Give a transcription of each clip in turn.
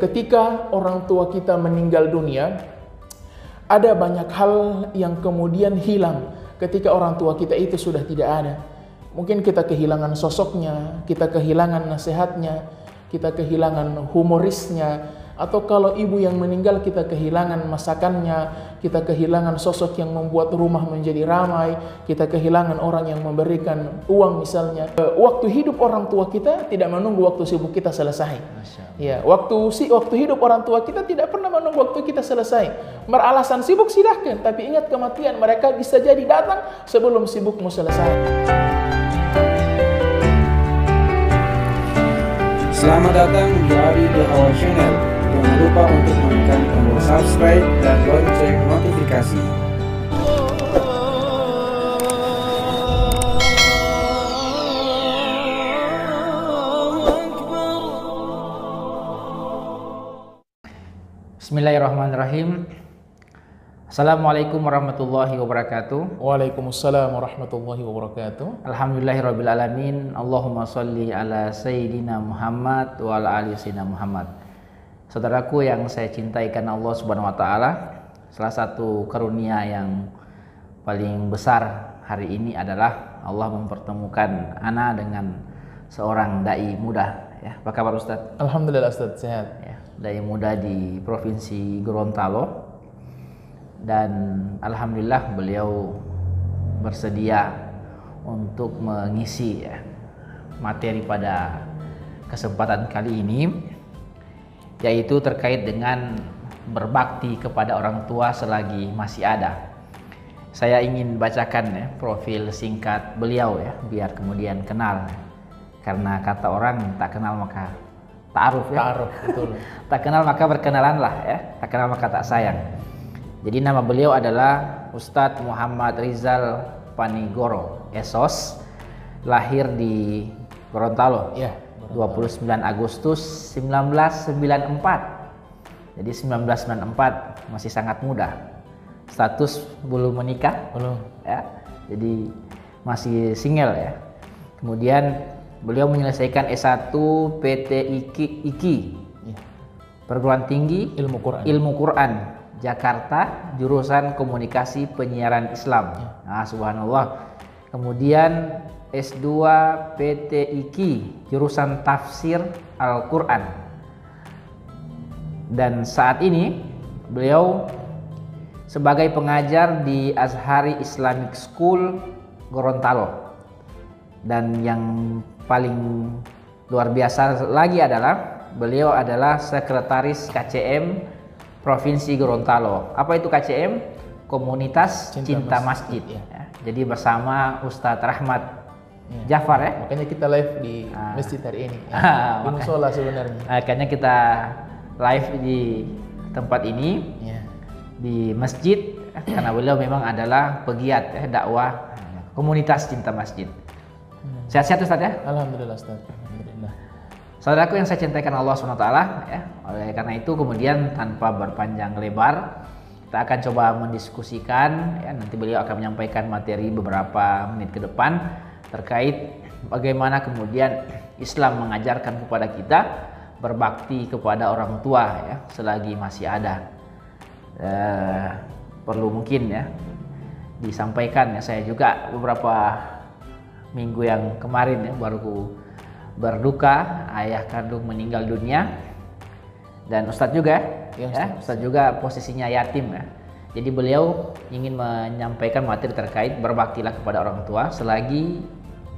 ketika orang tua kita meninggal dunia, ada banyak hal yang kemudian hilang ketika orang tua kita itu sudah tidak ada. Mungkin kita kehilangan sosoknya, kita kehilangan nasihatnya, kita kehilangan humorisnya, atau kalau ibu yang meninggal kita kehilangan masakannya, kita kehilangan sosok yang membuat rumah menjadi ramai, kita kehilangan orang yang memberikan uang misalnya. Waktu hidup orang tua kita tidak menunggu waktu sibuk kita selesai. Ya, waktu hidup orang tua kita tidak pernah menunggu waktu kita selesai. Beralasan sibuk silahkan, tapi ingat kematian mereka bisa jadi datang sebelum sibukmu selesai. Selamat datang di Adi The Hawa Channel. Jangan lupa untuk menekan tombol subscribe dan lonceng notifikasi. Bismillahirrahmanirrahim. Assalamualaikum warahmatullahi wabarakatuh. Waalaikumsalam warahmatullahi wabarakatuh. Alhamdulillahirabbil alamin. Allahumma sholli ala sayyidina Muhammad wa ala ali sayyidina Muhammad. Saudaraku yang saya cintai karena Allah Subhanahu wa taala, salah satu karunia yang paling besar hari ini adalah Allah mempertemukan ana dengan seorang dai muda, ya. Apa kabar Ustaz? Alhamdulillah Ustaz, sehat. Ya, dai muda di Provinsi Gorontalo. Dan alhamdulillah beliau bersedia untuk mengisi, ya, materi pada kesempatan kali ini, yaitu terkait dengan berbakti kepada orang tua selagi masih ada. Saya ingin bacakan, ya, profil singkat beliau, ya, biar kemudian kenal. Karena kata orang tak kenal maka ta'aruf, ya. Ta'aruf, betul. Tak kenal maka berkenalan lah, ya. Tak kenal maka tak sayang. Jadi nama beliau adalah Ustadz Muhammad Rizal Panigoro, SOS, lahir di Gorontalo, Ya, 29 Agustus 1994. Jadi 1994 masih sangat muda. Status belum menikah, belum. ya. Jadi masih single, ya. Kemudian beliau menyelesaikan S1 PT IKI, Ya. perguruan tinggi Ilmu Quran. Jakarta, jurusan komunikasi penyiaran Islam. Nah, subhanallah. Kemudian S2 PT IKI, jurusan tafsir Al-Quran. Dan saat ini beliau sebagai pengajar di Azhari Islamic School Gorontalo. Dan yang paling luar biasa lagi adalah beliau adalah sekretaris KCM Provinsi Gorontalo. Apa itu KCM? Komunitas Cinta Masjid. Ya. Jadi bersama Ustadz Rahmat, ya, Jafar, ya. Makanya kita live di masjid hari ini. Ya. Di musola sebenarnya. Makanya kita live di tempat ini, Ya. di masjid, karena beliau memang adalah pegiat, ya, dakwah Komunitas Cinta Masjid. Sehat-sehat Ustadz, ya? Alhamdulillah Ustaz. Alhamdulillah. Saudaraku yang saya cintai karena Allah SWT, ya. Oleh karena itu kemudian tanpa berpanjang lebar, kita akan coba mendiskusikan, ya. Nanti beliau akan menyampaikan materi beberapa menit ke depan terkait bagaimana kemudian Islam mengajarkan kepada kita berbakti kepada orang tua, ya, selagi masih ada. Perlu mungkin, ya, disampaikan, ya, saya juga beberapa minggu yang kemarin, ya, baru berduka, ayah kandung meninggal dunia, dan Ustadz juga, ya, Ustadz juga posisinya yatim, ya. Jadi beliau ingin menyampaikan materi terkait berbaktilah kepada orang tua selagi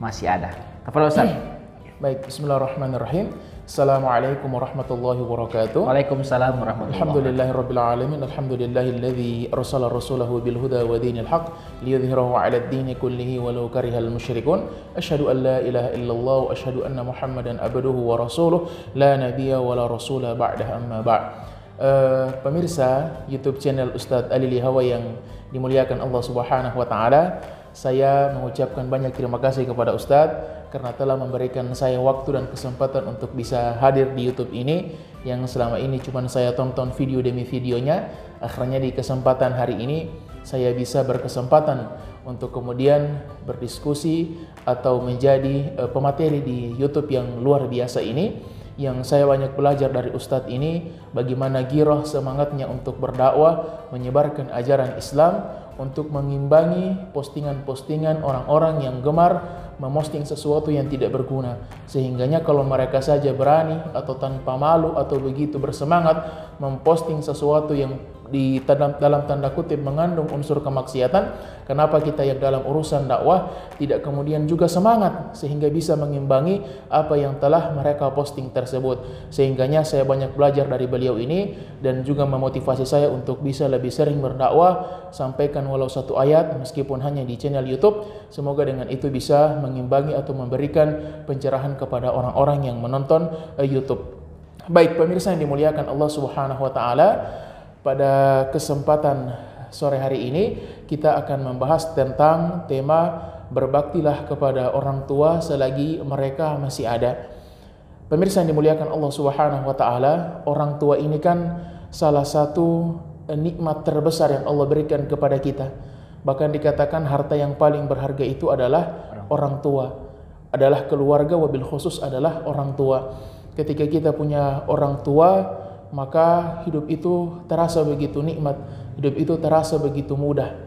masih ada. Tafadhol Ustadz. Baik, bismillahirrahmanirrahim. Assalamualaikum warahmatullahi wabarakatuh. Waalaikumsalam warahmatullahi wabarakatuh. Alhamdulillahirabbil alamin. Alhamdulillahilladzi arsala rasulahu bil huda wa dinil haqq liyudhhirahu 'ala ad-dini kullihi walau karihal musyrikun. Asyhadu an la ilaha illallah wa asyhadu anna Muhammadan abduhu wa rasuluh la nabiyya wa la rasula ba'dah, amma ba'd. Pemirsa YouTube channel Ustadz Ali Lihawa yang dimuliakan Allah Subhanahu wa taala, saya mengucapkan banyak terima kasih kepada Ustadz karena telah memberikan saya waktu dan kesempatan untuk bisa hadir di YouTube ini yang selama ini cuma saya tonton video demi videonya. Akhirnya di kesempatan hari ini saya bisa berkesempatan untuk kemudian berdiskusi atau menjadi pemateri di YouTube yang luar biasa ini, Yang saya banyak belajar dari Ustadz ini, bagaimana giroh semangatnya untuk berdakwah, menyebarkan ajaran Islam, untuk mengimbangi postingan-postingan orang-orang yang gemar memosting sesuatu yang tidak berguna. Sehingganya kalau mereka saja berani atau tanpa malu atau begitu bersemangat memposting sesuatu yang dalam tanda kutip mengandung unsur kemaksiatan, kenapa kita yang dalam urusan dakwah tidak kemudian juga semangat sehingga bisa mengimbangi apa yang telah mereka posting tersebut. Sehingganya saya banyak belajar dari beliau ini dan juga memotivasi saya untuk bisa lebih sering berdakwah, sampaikan walau satu ayat meskipun hanya di channel YouTube. Semoga dengan itu bisa mengimbangi atau memberikan pencerahan kepada orang-orang yang menonton YouTube. Baik pemirsa yang dimuliakan Allah Subhanahu wa taala, pada kesempatan sore hari ini kita akan membahas tentang tema berbaktilah kepada orang tua selagi mereka masih ada. Pemirsa yang dimuliakan Allah Subhanahu wa taala, orang tua ini kan salah satu nikmat terbesar yang Allah berikan kepada kita. Bahkan dikatakan harta yang paling berharga itu adalah orang tua, adalah keluarga, wabil khusus adalah orang tua. Ketika kita punya orang tua, maka hidup itu terasa begitu nikmat, hidup itu terasa begitu mudah.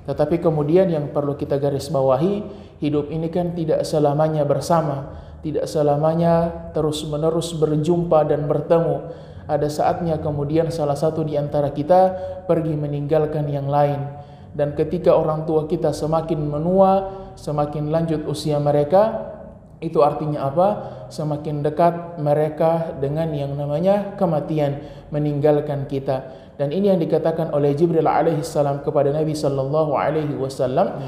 Tetapi kemudian yang perlu kita garis bawahi, hidup ini kan tidak selamanya bersama, tidak selamanya terus-menerus berjumpa dan bertemu. Ada saatnya kemudian salah satu di antara kita pergi meninggalkan yang lain. Dan ketika orang tua kita semakin menua, semakin lanjut usia mereka, itu artinya apa? Semakin dekat mereka dengan yang namanya kematian, meninggalkan kita. Dan ini yang dikatakan oleh Jibril alaihissalam kepada Nabi sallallahu alaihi wasallam,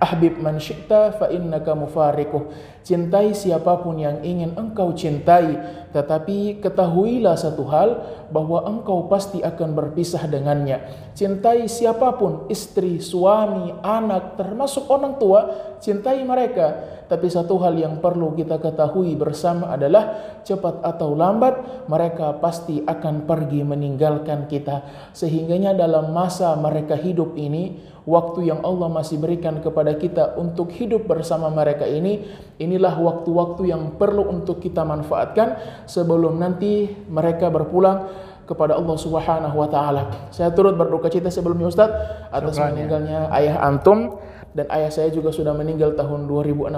ahbib man syi'ta fa innaka mufariquh. Cintai siapapun yang ingin engkau cintai, tetapi ketahuilah satu hal, bahwa engkau pasti akan berpisah dengannya. Cintai siapapun, istri, suami, anak, termasuk orang tua, cintai mereka. Tapi satu hal yang perlu kita ketahui bersama adalah cepat atau lambat mereka pasti akan pergi meninggalkan kita. Sehingganya dalam masa mereka hidup ini, waktu yang Allah masih berikan kepada kita untuk hidup bersama mereka ini, inilah waktu-waktu yang perlu untuk kita manfaatkan sebelum nanti mereka berpulang kepada Allah Subhanahu wa taala. Saya turut berduka cita sebelumnya Ustaz atas meninggalnya ayah antum, dan ayah saya juga sudah meninggal tahun 2016.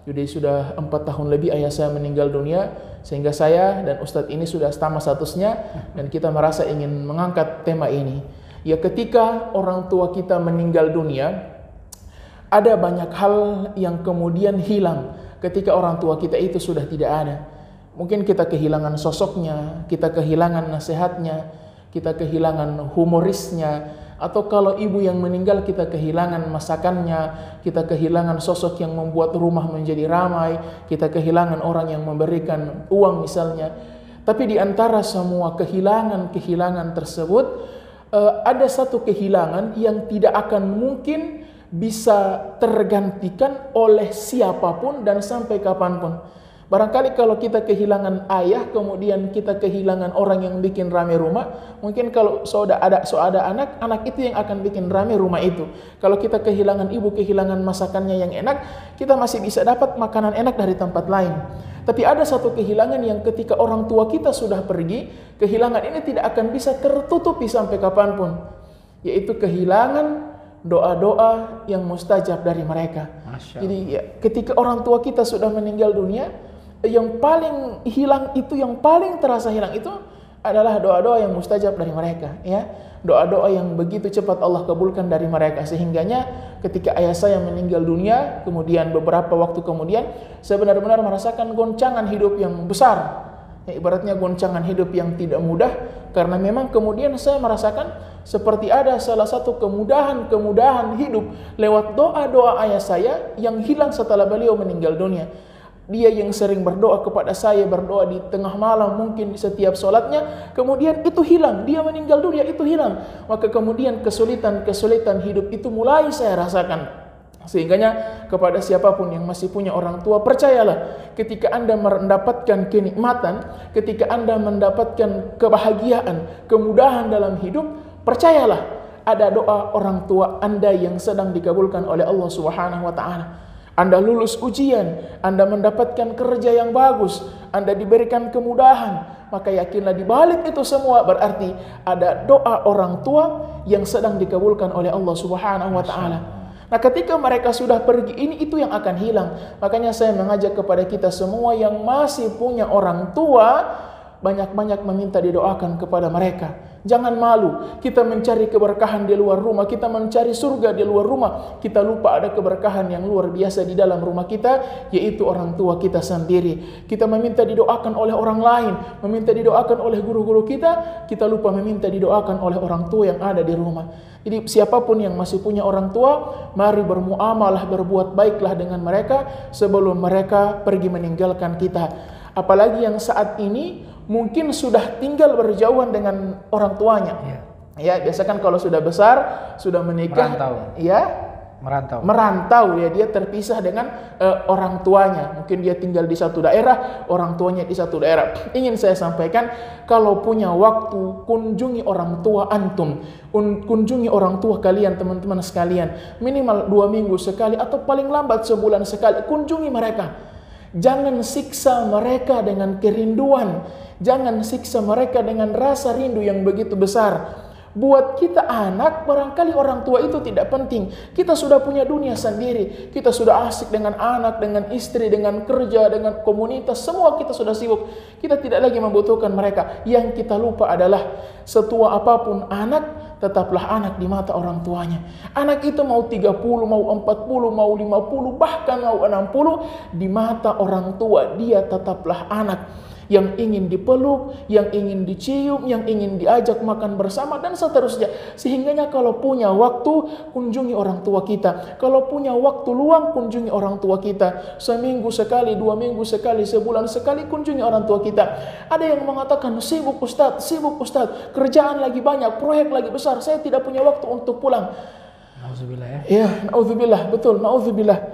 Jadi sudah 4 tahun lebih ayah saya meninggal dunia, sehingga saya dan Ustadz ini sudah sama statusnya, dan kita merasa ingin mengangkat tema ini. Ya, ketika orang tua kita meninggal dunia, ada banyak hal yang kemudian hilang ketika orang tua kita itu sudah tidak ada. Mungkin kita kehilangan sosoknya, kita kehilangan nasihatnya, kita kehilangan humorisnya, atau kalau ibu yang meninggal kita kehilangan masakannya, kita kehilangan sosok yang membuat rumah menjadi ramai, kita kehilangan orang yang memberikan uang misalnya. Tapi di antara semua kehilangan-kehilangan tersebut, ada satu kehilangan yang tidak akan mungkin bisa tergantikan oleh siapapun dan sampai kapanpun. Barangkali kalau kita kehilangan ayah, kemudian kita kehilangan orang yang bikin rame rumah, mungkin kalau ada anak, anak itu yang akan bikin rame rumah itu. Kalau kita kehilangan ibu, kehilangan masakannya yang enak, kita masih bisa dapat makanan enak dari tempat lain. Tapi ada satu kehilangan yang ketika orang tua kita sudah pergi, kehilangan ini tidak akan bisa tertutupi sampai kapanpun, yaitu kehilangan doa-doa yang mustajab dari mereka. Jadi ya, ketika orang tua kita sudah meninggal dunia, yang paling hilang itu, yang paling terasa hilang itu adalah doa-doa yang mustajab dari mereka, ya. Doa-doa yang begitu cepat Allah kabulkan dari mereka, sehingganya ketika ayah saya meninggal dunia, kemudian beberapa waktu kemudian saya benar-benar merasakan goncangan hidup yang besar. Ya, ibaratnya goncangan hidup yang tidak mudah, karena memang kemudian saya merasakan seperti ada salah satu kemudahan hidup lewat doa-doa ayah saya yang hilang setelah beliau meninggal dunia. Dia yang sering berdoa kepada saya, berdoa di tengah malam mungkin di setiap sholatnya, kemudian itu hilang, dia meninggal dunia, itu hilang. Maka kemudian kesulitan hidup itu mulai saya rasakan. Sehingganya kepada siapapun yang masih punya orang tua, percayalah, ketika Anda mendapatkan kenikmatan, ketika Anda mendapatkan kebahagiaan, kemudahan dalam hidup, percayalah ada doa orang tua Anda yang sedang dikabulkan oleh Allah Subhanahu wa taala. Anda lulus ujian, Anda mendapatkan kerja yang bagus, Anda diberikan kemudahan, maka yakinlah di balik itu semua berarti ada doa orang tua yang sedang dikabulkan oleh Allah Subhanahu wa taala. Nah, ketika mereka sudah pergi, itu yang akan hilang. Makanya saya mengajak kepada kita semua yang masih punya orang tua, banyak-banyak meminta didoakan kepada mereka. Jangan malu, kita mencari keberkahan di luar rumah, kita mencari surga di luar rumah, kita lupa ada keberkahan yang luar biasa di dalam rumah kita, yaitu orang tua kita sendiri. Kita meminta didoakan oleh orang lain, meminta didoakan oleh guru-guru kita lupa meminta didoakan oleh orang tua yang ada di rumah. Jadi siapapun yang masih punya orang tua, mari bermuamalah, berbuat baiklah dengan mereka sebelum mereka pergi meninggalkan kita. Apalagi yang saat ini mungkin sudah tinggal berjauhan dengan orang tuanya. Ya, biasa kan kalau sudah besar, sudah menikah, merantau ya, dia terpisah dengan orang tuanya. Mungkin dia tinggal di satu daerah, orang tuanya di satu daerah. Ingin saya sampaikan, kalau punya waktu, kunjungi orang tua antum, kunjungi orang tua kalian, teman-teman sekalian, minimal 2 minggu sekali atau paling lambat sebulan sekali, kunjungi mereka. Jangan siksa mereka dengan kerinduan, jangan siksa mereka dengan rasa rindu yang begitu besar. Buat kita anak, barangkali orang tua itu tidak penting. Kita sudah punya dunia sendiri. Kita sudah asik dengan anak, dengan istri, dengan kerja, dengan komunitas. Semua kita sudah sibuk. Kita tidak lagi membutuhkan mereka. Yang kita lupa adalah setua apapun anak, tetaplah anak di mata orang tuanya. Anak itu mau 30, mau 40, mau 50, bahkan mau 60. Di mata orang tua, dia tetaplah anak. Yang ingin dipeluk, yang ingin dicium, yang ingin diajak makan bersama, dan seterusnya. Sehingganya kalau punya waktu, kunjungi orang tua kita. Kalau punya waktu luang, kunjungi orang tua kita. Seminggu sekali, 2 minggu sekali, sebulan sekali, kunjungi orang tua kita. Ada yang mengatakan, sibuk Ustaz, kerjaan lagi banyak, proyek lagi besar, saya tidak punya waktu untuk pulang. Nauzubillah ya. Ya, nauzubillah, betul, nauzubillah.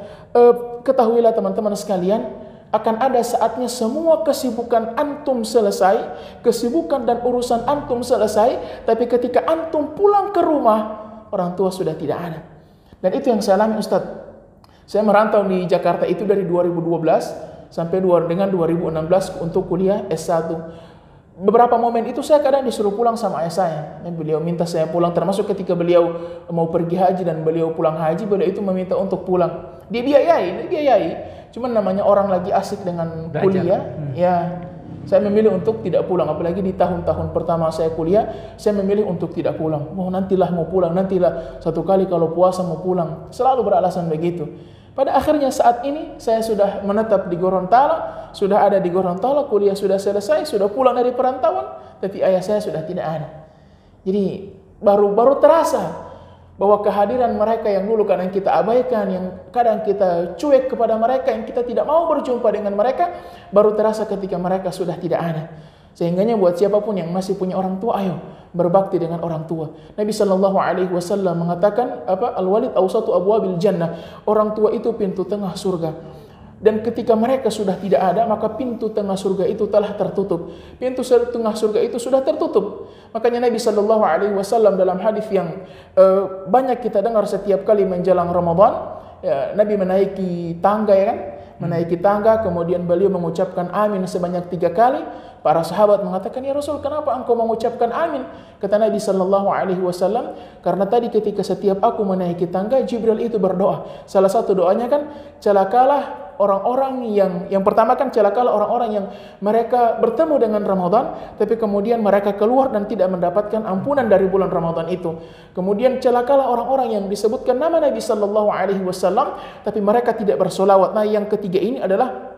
Ketahuilah teman-teman sekalian, akan ada saatnya semua kesibukan antum selesai, kesibukan dan urusan antum selesai, tapi ketika antum pulang ke rumah, orang tua sudah tidak ada. Dan itu yang saya alami, Ustaz. Saya merantau di Jakarta itu dari 2012 sampai dengan 2016 untuk kuliah S1. Beberapa momen itu saya kadang disuruh pulang sama ayah saya. Beliau minta saya pulang, termasuk ketika beliau mau pergi haji dan beliau pulang haji, beliau itu meminta untuk pulang. Dibiayai. Cuman namanya orang lagi asik dengan kuliah, ya saya memilih untuk tidak pulang. Apalagi di tahun-tahun pertama saya kuliah, saya memilih untuk tidak pulang. Nantilah mau pulang, nantilah satu kali kalau puasa mau pulang. Selalu beralasan begitu. Pada akhirnya saat ini saya sudah menetap di Gorontalo, sudah ada di Gorontalo, kuliah sudah selesai, sudah pulang dari perantauan, tapi ayah saya sudah tidak ada. Jadi baru terasa bahwa kehadiran mereka yang dulu kadang kita abaikan, yang kadang kita cuek kepada mereka, yang kita tidak mau berjumpa dengan mereka, baru terasa ketika mereka sudah tidak ada. Sehingganya buat siapapun yang masih punya orang tua, ayo berbakti dengan orang tua. Nabi SAW mengatakan al-walid awsatu abwabil jannah, orang tua itu pintu tengah surga. Dan ketika mereka sudah tidak ada, maka pintu tengah surga itu telah tertutup. Pintu tengah surga itu sudah tertutup. Makanya Nabi SAW dalam hadis yang banyak kita dengar setiap kali menjelang Ramadan, ya, Nabi menaiki tangga, ya kan? Menaiki tangga, kemudian beliau mengucapkan amin sebanyak 3 kali. Para sahabat mengatakan, ya Rasul, kenapa engkau mengucapkan amin? Kata Nabi SAW, karena tadi ketika setiap aku menaiki tangga, Jibril itu berdoa. Salah satu doanya kan, celakalah orang-orang yang pertama kan celakalah orang-orang yang mereka bertemu dengan Ramadan, tapi kemudian mereka keluar dan tidak mendapatkan ampunan dari bulan Ramadan itu. Kemudian celakalah orang-orang yang disebutkan nama Nabi SAW, tapi mereka tidak bersolawat. Nah, yang ketiga ini adalah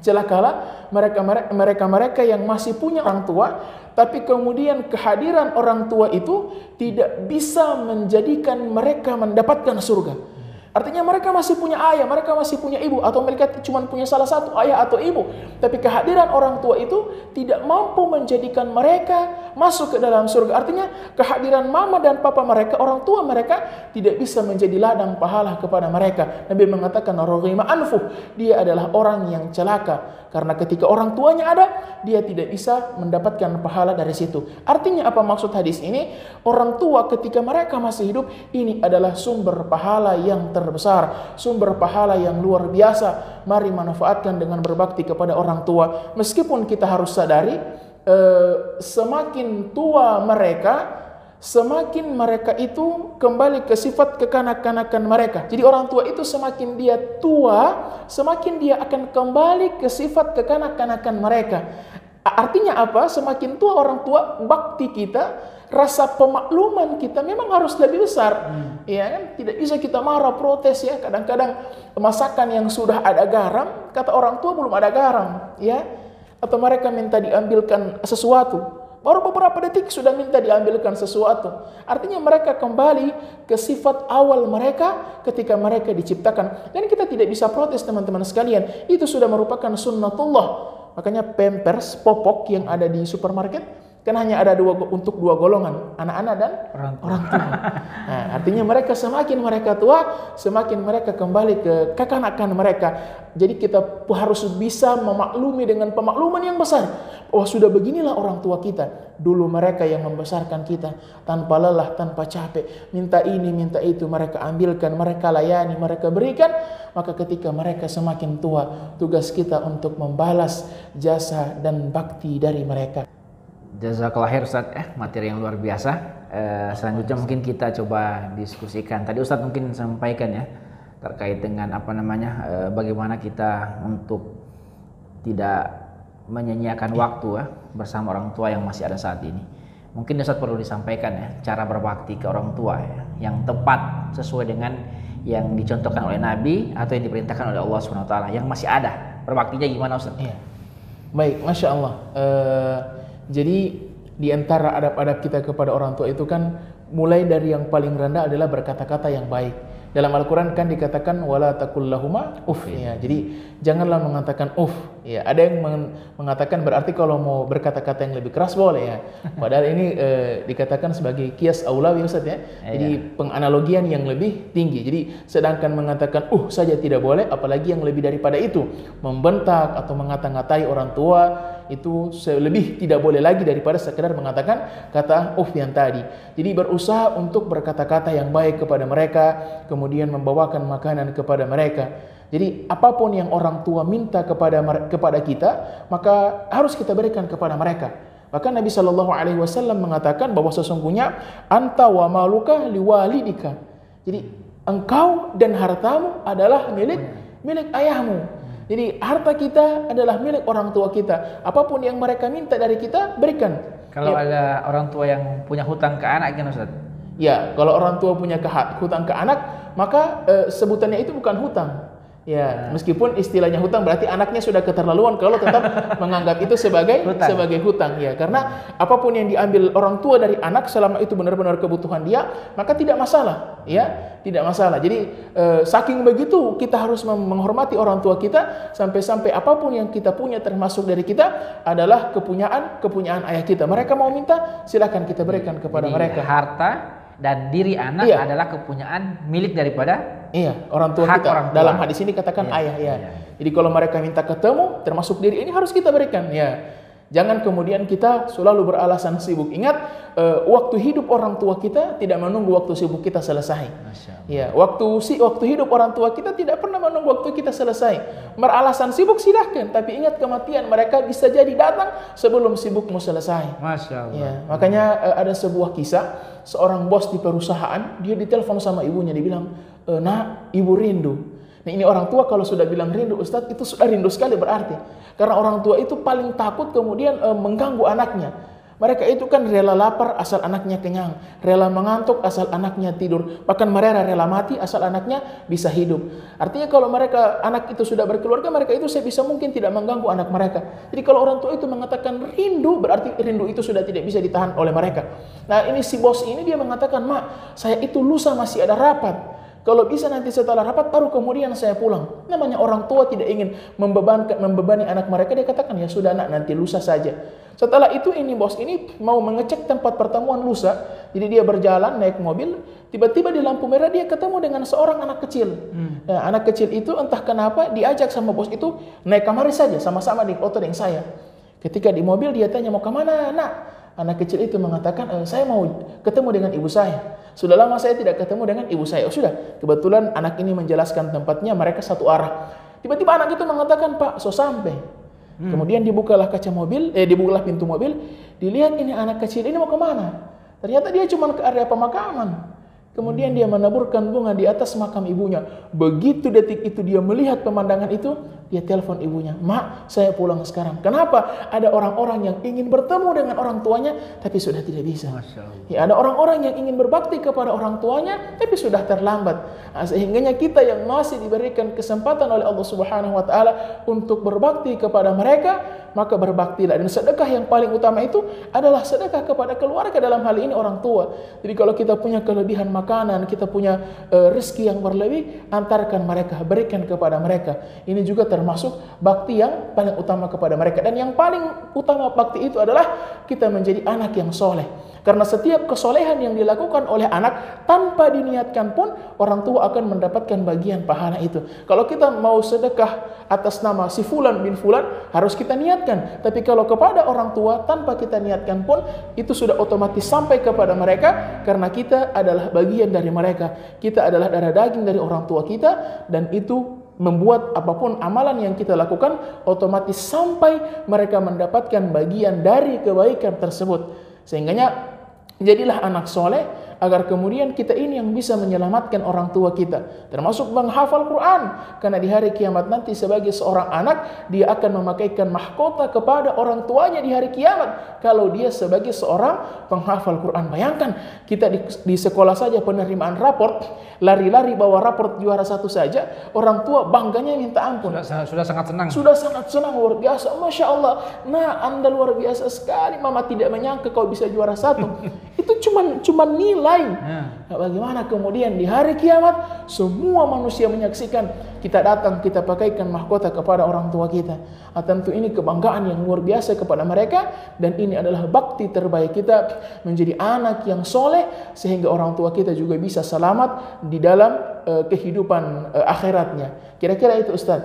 celakalah mereka yang masih punya orang tua, tapi kemudian kehadiran orang tua itu tidak bisa menjadikan mereka mendapatkan surga. Artinya mereka masih punya ayah, mereka masih punya ibu, atau mereka cuma punya salah satu ayah atau ibu, tapi kehadiran orang tua itu tidak mampu menjadikan mereka masuk ke dalam surga. Artinya kehadiran mama dan papa mereka, orang tua mereka, tidak bisa menjadi ladang pahala kepada mereka. Nabi mengatakan, raghima anfuh, dia adalah orang yang celaka. Karena ketika orang tuanya ada, dia tidak bisa mendapatkan pahala dari situ. Artinya apa maksud hadis ini? Orang tua ketika mereka masih hidup, ini adalah sumber pahala yang terbesar, sumber pahala yang luar biasa. Mari manfaatkan dengan berbakti kepada orang tua. Meskipun kita harus sadari, semakin tua mereka, semakin mereka itu kembali ke sifat kekanak-kanakan mereka. Jadi orang tua itu semakin dia tua, semakin dia akan kembali ke sifat kekanak-kanakan mereka. Artinya apa? Semakin tua orang tua, bakti kita, rasa pemakluman kita memang harus lebih besar. Ya kan? Tidak bisa kita marah, protes ya. Kadang-kadang masakan yang sudah ada garam, kata orang tua belum ada garam, ya. Atau mereka minta diambilkan sesuatu, baru beberapa detik sudah minta diambilkan sesuatu. Artinya mereka kembali ke sifat awal mereka ketika mereka diciptakan. Dan kita tidak bisa protes teman-teman sekalian. Itu sudah merupakan sunnatullah. Makanya pampers, popok yang ada di supermarket kan hanya ada untuk dua golongan, anak-anak dan orang tua. Nah, artinya mereka semakin mereka tua, semakin mereka kembali ke kekanakan mereka. Jadi kita harus bisa memaklumi dengan pemakluman yang besar. Oh, sudah beginilah orang tua kita. Dulu mereka yang membesarkan kita tanpa lelah, tanpa capek. Minta ini, minta itu, mereka ambilkan, mereka layani, mereka berikan. Maka ketika mereka semakin tua, tugas kita untuk membalas jasa dan bakti dari mereka. Jazakallah khair Ustaz, materi yang luar biasa. Selanjutnya mungkin kita coba diskusikan. Tadi Ustaz mungkin sampaikan ya terkait dengan bagaimana kita untuk tidak menyia-nyiakan waktu bersama orang tua yang masih ada saat ini. Mungkin Ustaz perlu disampaikan ya cara berbakti ke orang tua ya, yang tepat sesuai dengan yang dicontohkan oleh Nabi atau yang diperintahkan oleh Allah SWT yang masih ada. Berbaktinya gimana Ustaz? Iya. Baik, Masya Allah. Jadi di antara adab-adab kita kepada orang tua itu kan mulai dari yang paling rendah adalah berkata-kata yang baik. Dalam Al-Quran kan dikatakan wala taqul lahuma uff. Ya, jadi janganlah mengatakan uff. Ya, ada yang mengatakan berarti kalau mau berkata-kata yang lebih keras boleh ya. Padahal ini dikatakan sebagai kias aulawi Ustaz ya. Jadi penganalogian yang lebih tinggi. Jadi sedangkan mengatakan saja tidak boleh, apalagi yang lebih daripada itu, membentak atau mengata-ngatai orang tua itu lebih tidak boleh lagi daripada sekedar mengatakan kata yang tadi. Jadi berusaha untuk berkata-kata yang baik kepada mereka, kemudian membawakan makanan kepada mereka. Jadi apapun yang orang tua minta kepada kita, maka harus kita berikan kepada mereka. Bahkan Nabi SAW mengatakan bahwa sesungguhnya anta wa maluka liwalidika. Jadi engkau dan hartamu adalah milik ayahmu. Jadi harta kita adalah milik orang tua kita. Apapun yang mereka minta dari kita, berikan. Kalau ada orang tua yang punya hutang ke anak kan Ustaz? Ya, kalau orang tua punya hutang ke anak, maka sebutannya itu bukan hutang. Ya, meskipun istilahnya hutang berarti anaknya sudah keterlaluan kalau tetap menganggap itu sebagai hutang ya. Karena apapun yang diambil orang tua dari anak selama itu benar-benar kebutuhan dia, maka tidak masalah, ya, tidak masalah. Jadi saking begitu kita harus menghormati orang tua kita sampai-sampai apapun yang kita punya termasuk dari kita adalah kepunyaan ayah kita. Mereka mau minta, silakan kita berikan kepada mereka. Harta dan diri anak adalah kepunyaan milik daripada orang tua kita. Dalam hadis ini katakan ayah ya. Jadi kalau mereka minta ketemu, termasuk diri ini harus kita berikan ya. Jangan kemudian kita selalu beralasan sibuk. Ingat, waktu hidup orang tua kita tidak menunggu waktu sibuk kita selesai. Ya, waktu hidup orang tua kita tidak pernah menunggu waktu kita selesai. Beralasan sibuk silahkan, tapi ingat kematian mereka bisa jadi datang sebelum sibukmu selesai. Masya Allah. Ya, makanya ada sebuah kisah, seorang bos di perusahaan, dia ditelepon sama ibunya, dia bilang, "Nak, ibu rindu." Nah, ini orang tua kalau sudah bilang rindu, Ustadz, itu sudah rindu sekali berarti. Karena orang tua itu paling takut kemudian mengganggu anaknya. Mereka itu kan rela lapar asal anaknya kenyang, rela mengantuk asal anaknya tidur, bahkan mereka rela mati asal anaknya bisa hidup. Artinya kalau anak itu sudah berkeluarga, mereka itu sebisa mungkin tidak mengganggu anak mereka. Jadi kalau orang tua itu mengatakan rindu, berarti rindu itu sudah tidak bisa ditahan oleh mereka. Nah, ini si bos ini dia mengatakan, "Mak, saya itu lusa masih ada rapat. Kalau bisa nanti setelah rapat baru kemudian saya pulang." Namanya orang tua tidak ingin membebani anak mereka, dia katakan, "Ya sudah nak, nanti lusa saja." Setelah itu bos ini mau mengecek tempat pertemuan lusa. Jadi dia berjalan naik mobil, Tiba-tiba di lampu merah dia ketemu dengan seorang anak kecil. Nah, anak kecil itu entah kenapa diajak sama bos itu naik kamari saja, sama-sama di foto dengan saya. Ketika di mobil dia tanya, mau kemana nak? Anak kecil itu mengatakan, saya mau ketemu dengan ibu saya. Sudah lama saya tidak ketemu dengan ibu saya. Oh sudah, kebetulan anak ini menjelaskan tempatnya, mereka satu arah. Tiba-tiba anak itu mengatakan, Pak, so sampai. Kemudian dibukalah kaca mobil, dibukalah pintu mobil, dilihat ini anak kecil ini mau kemana? Ternyata dia cuma ke area pemakaman. Kemudian dia menaburkan bunga di atas makam ibunya. Begitu detik itu dia melihat pemandangan itu, dia telepon ibunya, Mak, saya pulang sekarang. Kenapa? Ada orang-orang yang ingin bertemu dengan orang tuanya, tapi sudah tidak bisa. Ya, ada orang-orang yang ingin berbakti kepada orang tuanya, tapi sudah terlambat. Nah, sehingganya kita yang masih diberikan kesempatan oleh Allah Subhanahu Wa Taala untuk berbakti kepada mereka, maka berbaktilah. Dan sedekah yang paling utama itu adalah sedekah kepada keluarga, dalam hal ini orang tua. Jadi kalau kita punya kelebihan makanan, kita punya rezeki yang berlebih, antarkan mereka, berikan kepada mereka. Ini juga termasuk bakti yang paling utama kepada mereka. Dan yang paling utama bakti itu adalah kita menjadi anak yang soleh. Karena setiap kesolehan yang dilakukan oleh anak tanpa diniatkan pun, orang tua akan mendapatkan bagian pahala itu. Kalau kita mau sedekah atas nama si fulan bin fulan, harus kita niatkan. Tapi kalau kepada orang tua tanpa kita niatkan pun, itu sudah otomatis sampai kepada mereka, karena kita adalah bagian dari mereka. Kita adalah darah daging dari orang tua kita, dan itu membuat apapun amalan yang kita lakukan otomatis sampai mereka mendapatkan bagian dari kebaikan tersebut. Sehingganya jadilah anak soleh, agar kemudian kita ini yang bisa menyelamatkan orang tua kita, termasuk menghafal Quran. Karena di hari kiamat nanti sebagai seorang anak, dia akan memakaikan mahkota kepada orang tuanya di hari kiamat, kalau dia sebagai seorang penghafal Quran. Bayangkan kita di sekolah saja penerimaan raport, lari-lari bawa raport juara 1 saja, orang tua bangganya minta ampun. Sudah sangat senang. Sudah sangat senang, luar biasa. Masya Allah, nah Anda luar biasa sekali, mama tidak menyangka kau bisa juara 1. Itu cuma nilai. Nah, bagaimana kemudian di hari kiamat semua manusia menyaksikan kita datang, kita pakaikan mahkota kepada orang tua kita. Nah, tentu ini kebanggaan yang luar biasa kepada mereka, dan ini adalah bakti terbaik kita, menjadi anak yang soleh sehingga orang tua kita juga bisa selamat di dalam kehidupan akhiratnya. Kira-kira itu, Ustaz.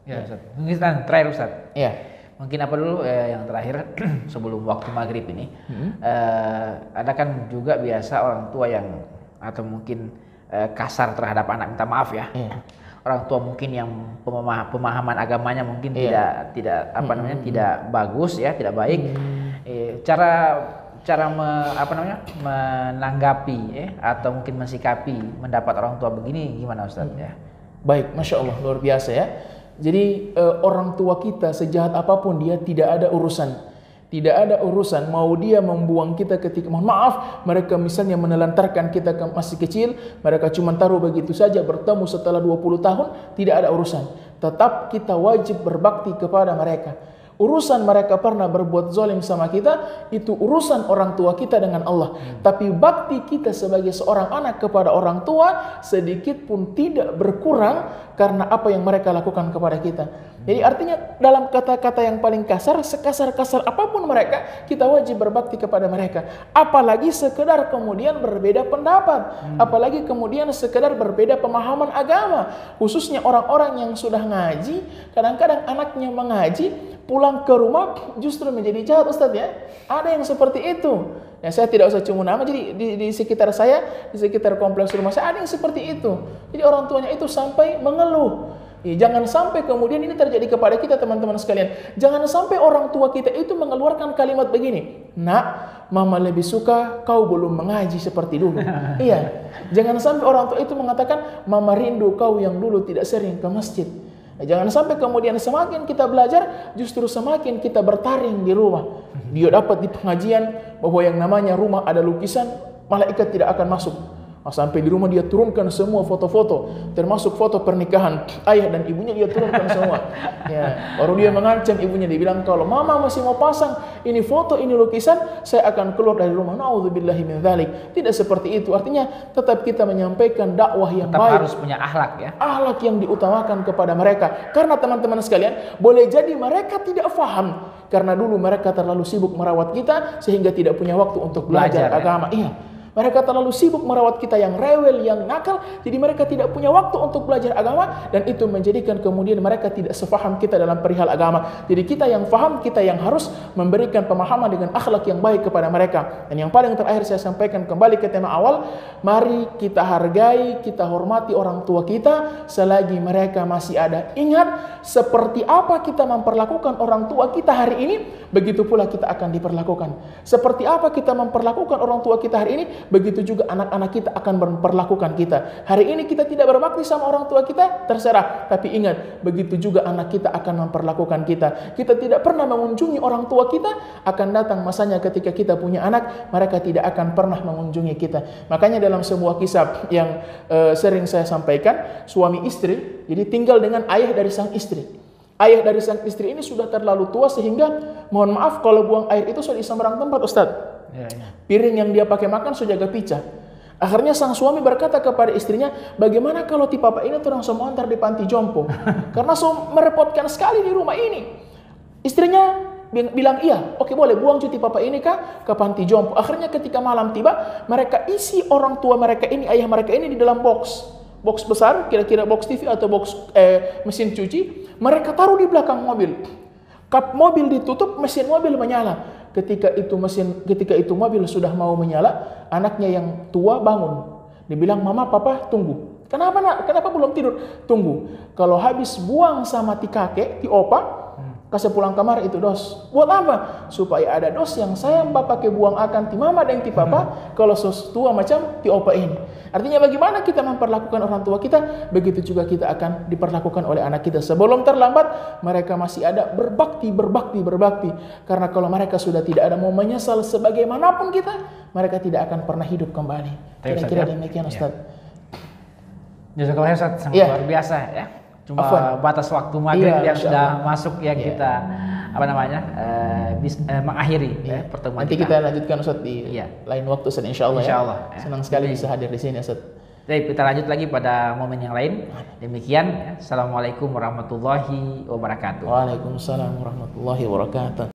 Ya, Ustaz. Mungkin terakhir, Ustaz. Ya. Mungkin apa dulu yang terakhir sebelum waktu maghrib ini, ada kan juga biasa orang tua yang atau mungkin kasar terhadap anak, minta maaf ya. Orang tua mungkin yang pemahaman agamanya mungkin tidak apa namanya, tidak bagus ya, tidak baik. Cara menanggapi atau mungkin mensikapi mendapat orang tua begini gimana, Ustaz ya? Baik, Masya Allah, luar biasa ya. Jadi orang tua kita sejahat apapun dia, tidak ada urusan. Tidak ada urusan mau dia membuang kita ketika, mohon maaf, mereka misalnya menelantarkan kita masih kecil, mereka cuma taruh begitu saja, bertemu setelah 20 tahun, tidak ada urusan. Tetap kita wajib berbakti kepada mereka. Urusan mereka pernah berbuat zalim sama kita, itu urusan orang tua kita dengan Allah. Tapi bakti kita sebagai seorang anak kepada orang tua sedikit pun tidak berkurang karena apa yang mereka lakukan kepada kita. Jadi artinya dalam kata-kata yang paling kasar, sekasar-kasar apapun mereka, kita wajib berbakti kepada mereka. Apalagi sekedar kemudian berbeda pendapat, apalagi kemudian sekedar berbeda pemahaman agama. Khususnya orang-orang yang sudah ngaji, kadang-kadang anaknya mengaji, pulang ke rumah justru menjadi jahat, Ustaz ya. Ada yang seperti itu. Ya, saya tidak usah cuma nama, jadi di sekitar saya, di sekitar kompleks rumah saya ada yang seperti itu. Jadi orang tuanya itu sampai mengeluh. Ya, jangan sampai kemudian ini terjadi kepada kita, teman-teman sekalian. Jangan sampai orang tua kita itu mengeluarkan kalimat begini, Nak, mama lebih suka kau belum mengaji seperti dulu. Iya. Jangan sampai orang tua itu mengatakan, mama rindu kau yang dulu tidak sering ke masjid. Jangan sampai kemudian semakin kita belajar, justru semakin kita bertaring di rumah. Dia dapat di pengajian bahwa yang namanya rumah ada lukisan, malaikat tidak akan masuk. Sampai di rumah dia turunkan semua foto-foto, termasuk foto pernikahan ayah dan ibunya, dia turunkan semua. Ya, baru dia mengancam ibunya, dia bilang kalau mama masih mau pasang ini foto, ini lukisan, saya akan keluar dari rumah. Nauzubillahi min dzalik. Tidak seperti itu. Artinya tetap kita menyampaikan dakwah yang tetap baik. Harus punya akhlak ya. Akhlak yang diutamakan kepada mereka. Karena teman-teman sekalian, boleh jadi mereka tidak faham karena dulu mereka terlalu sibuk merawat kita sehingga tidak punya waktu untuk belajar agama. Iya. Mereka terlalu sibuk merawat kita yang rewel, yang nakal, jadi mereka tidak punya waktu untuk belajar agama, dan itu menjadikan kemudian mereka tidak sefaham kita dalam perihal agama. Jadi kita yang faham, kita yang harus memberikan pemahaman dengan akhlak yang baik kepada mereka. Dan yang paling terakhir saya sampaikan kembali ke tema awal, mari kita hargai, kita hormati orang tua kita selagi mereka masih ada. Ingat, seperti apa kita memperlakukan orang tua kita hari ini, begitu pula kita akan diperlakukan. Seperti apa kita memperlakukan orang tua kita hari ini, begitu juga anak-anak kita akan memperlakukan kita. Hari ini kita tidak berbakti sama orang tua kita, terserah. Tapi ingat, begitu juga anak kita akan memperlakukan kita. Kita tidak pernah mengunjungi orang tua kita, akan datang masanya ketika kita punya anak, mereka tidak akan pernah mengunjungi kita. Makanya dalam sebuah kisah yang sering saya sampaikan, suami istri, jadi tinggal dengan ayah dari sang istri. Ayah dari sang istri ini sudah terlalu tua sehingga, mohon maaf kalau buang air itu sudah di sembarang tempat, Ustaz. Piring yang dia pakai makan sudah jaga picah. Akhirnya sang suami berkata kepada istrinya, bagaimana kalau ti papa ini orang semua antar di panti jompo? Karena merepotkan sekali di rumah ini. Istrinya bilang iya, oke boleh, buang cuti papa ini ke panti jompo. Akhirnya ketika malam tiba, mereka isi orang tua mereka ini, ayah mereka ini di dalam box besar, kira-kira box TV atau box mesin cuci. Mereka taruh di belakang mobil. Kap mobil ditutup, mesin mobil menyala. Ketika itu mobil sudah mau menyala, anaknya yang tua bangun. Dibilang, mama, papa, tunggu. Kenapa nak? Kenapa belum tidur? Tunggu. Kalau habis buang sama ti kakek, ti opa, kasih pulang kamar itu dos. Buat apa? Supaya ada dos yang saya pakai buang akan ti mama dan ti papa, kalau tua macam ti opa ini. Artinya bagaimana kita memperlakukan orang tua kita, begitu juga kita akan diperlakukan oleh anak kita. Sebelum terlambat, mereka masih ada berbakti. Karena kalau mereka sudah tidak ada, mau menyesal sebagaimanapun kita, mereka tidak akan pernah hidup kembali. Kira-kira demikian, Ustaz. Jazakallah Ustaz, sangat luar biasa ya. Cuma batas waktu maghrib yang sudah masuk ya, kita mengakhiri pertemuan nanti kita lanjutkan Ustaz di lain waktu Ustaz, insyaallah. Senang sekali bisa hadir di sini Ustaz. Baik, kita lanjut lagi pada momen yang lain. Demikian, Assalamualaikum warahmatullahi wabarakatuh. Waalaikumsalam warahmatullahi wabarakatuh.